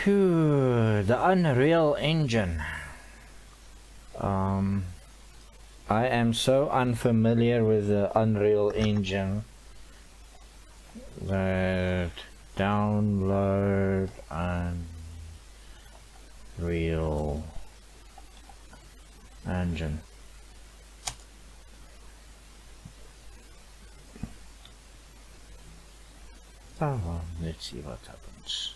Phew, the Unreal Engine. I am so unfamiliar with the Unreal Engine that download Unreal Engine. Oh, let's see what happens.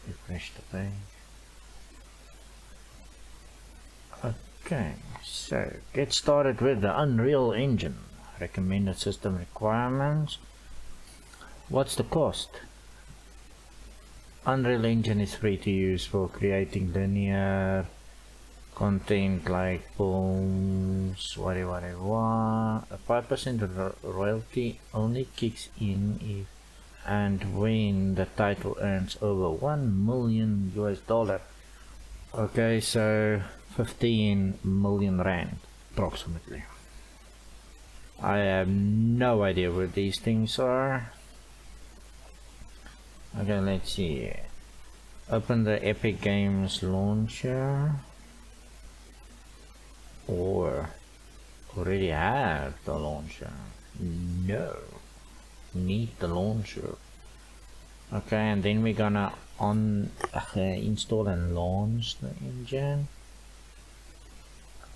Refresh the page. Okay, so get started with the Unreal Engine. Recommended system requirements. What's the cost? Unreal Engine is free to use for creating linear content like films, whatever. A 5% royalty only kicks in if and when the title earns over 1 million US. Okay, so 15 million rand approximately. I have no idea what these things are. Okay, let's see. Open the EpicGames launcher, or already have the launcher. No, need the launcher. Okay, and then we're gonna install and launch the engine.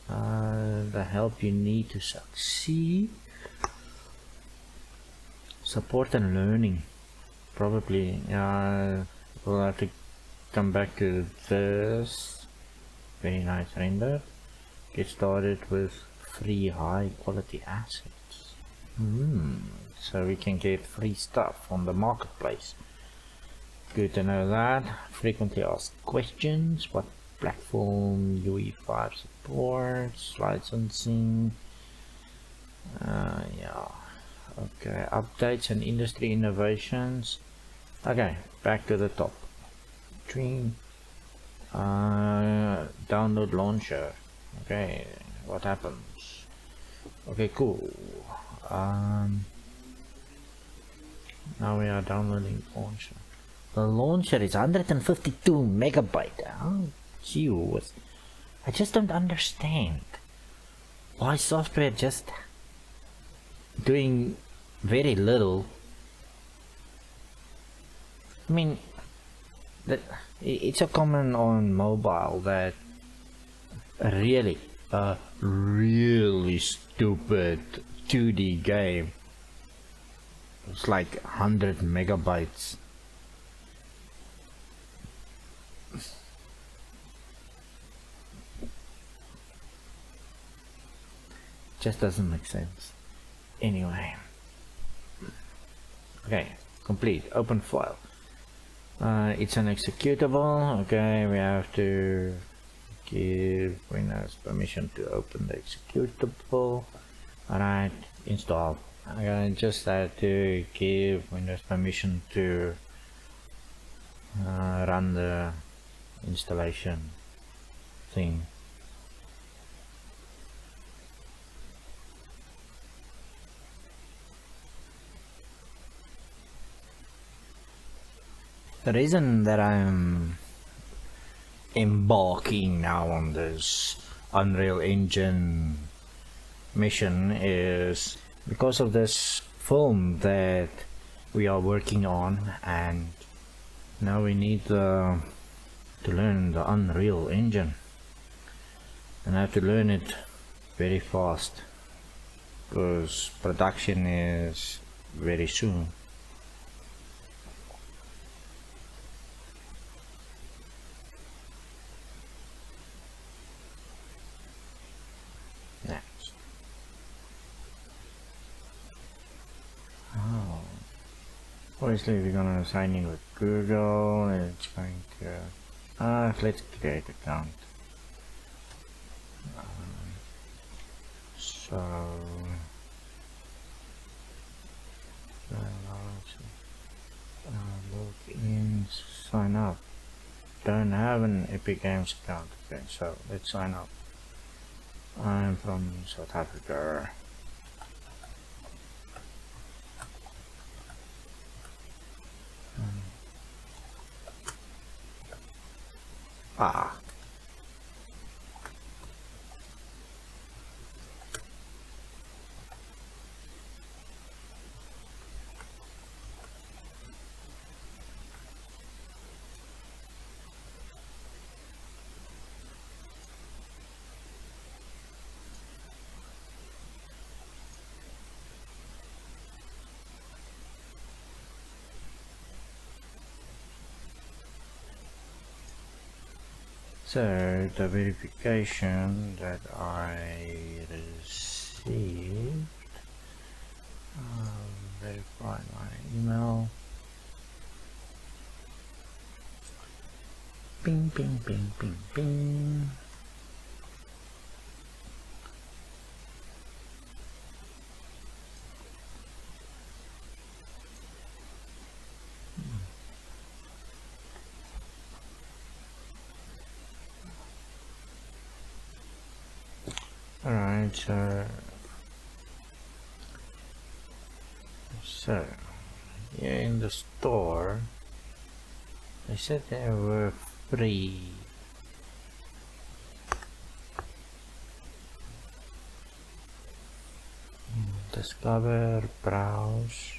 The help you need to succeed. Support and learning. Probably we'll have to come back to this. Very nice render. Get started with free high quality assets. So we can get free stuff on the marketplace. Good to know that. Frequently asked questions. What platform UE5 supports? Licensing. Yeah. Okay. Updates and industry innovations. Okay. Back to the top. Download launcher. Okay. What happens? Okay. Cool. Now we are downloading launcher. The launcher is 152 megabyte. Oh, jeez. I just don't understand why software just doing very little. I mean, it's a common on mobile that really stupid 2D game. It's like 100 megabytes. Just doesn't make sense. Anyway. Okay, complete. Open file. It's an executable. Okay, we have to give Windows permission to open the executable. Alright, install. I just have to give Windows permission to run the installation thing. The reason that I'm embarking now on this Unreal Engine mission is because of this film that we are working on, and now we need to learn the Unreal Engine, and I have to learn it very fast because production is very soon. Obviously we're gonna sign in with Google. It's going to let's create an account. So log in, sign up. Don't have an EpicGames account. Okay, so let's sign up. I'm from South Africa. Ah. So the verification that I received, verify my email. Ping, ping, ping, ping, ping. Alright, so here in the store, they said they were free. Discover, browse.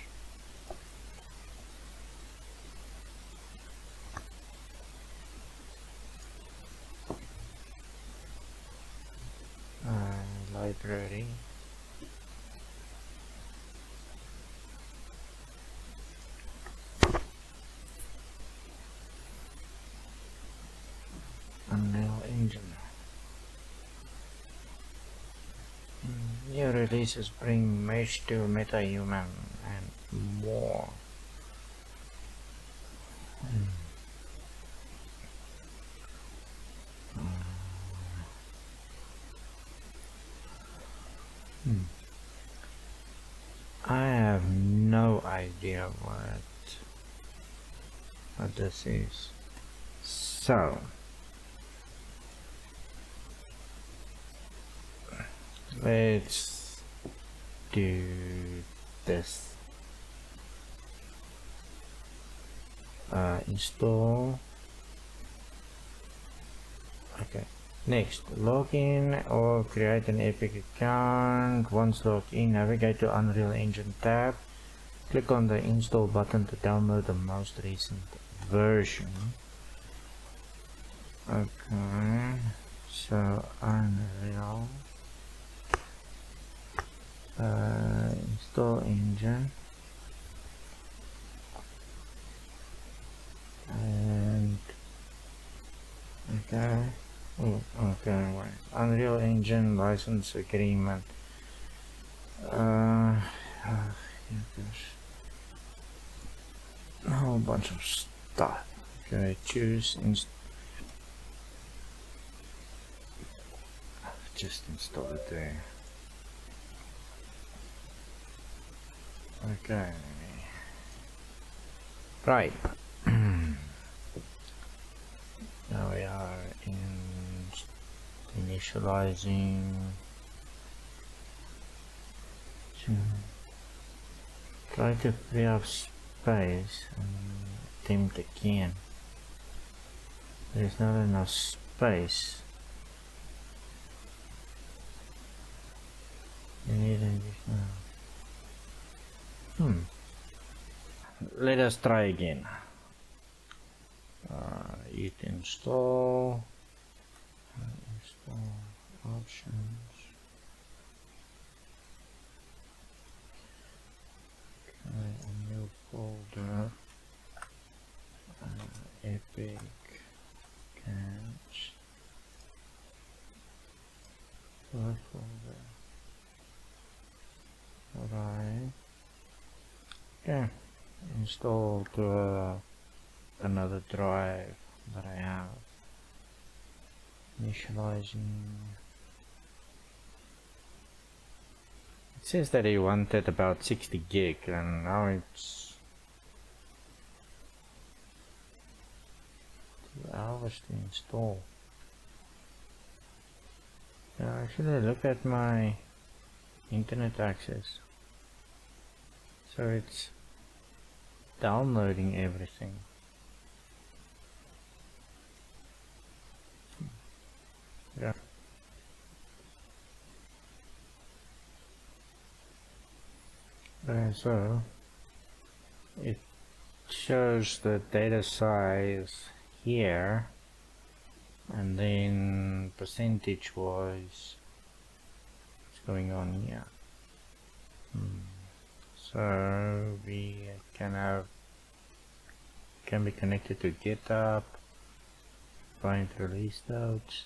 Library. Unreal Engine. New releases bring mesh to MetaHuman and more. I have no idea what this is. So let's do this. Install. Okay. Next, log in or create an Epic account. Once logged in, navigate to Unreal Engine tab. Click on the install button to download the most recent version. Okay, so Unreal install engine, and okay. Oh, okay, wait. Unreal Engine license agreement. There's a whole bunch of stuff. Okay, choose just install it there. Okay. Right. Now we are in initializing. Try to free up space and attempt again. There's not enough space. You need additional. Let us try again. Hit install options. Okay, a new folder. EpicGames. What folder? Alright. Okay. Install to another drive that I have. Initializing. It says that he wanted about 60 gig and now it's 2 hours to install. Yeah, actually look at my internet access. So it's downloading everything. Okay, so it shows the data size here, and then percentage wise what's going on here. So we can be connected to GitHub, client release notes.